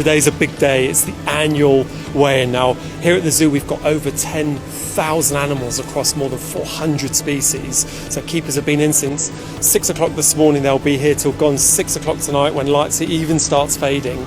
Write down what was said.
Today's a big day. It's the annual weigh-in. Now, here at the zoo, we've got over 10,000 animals across more than 400 species. So keepers have been in since 6 o'clock this morning. They'll be here till gone 6 o'clock tonight when lights even starts fading.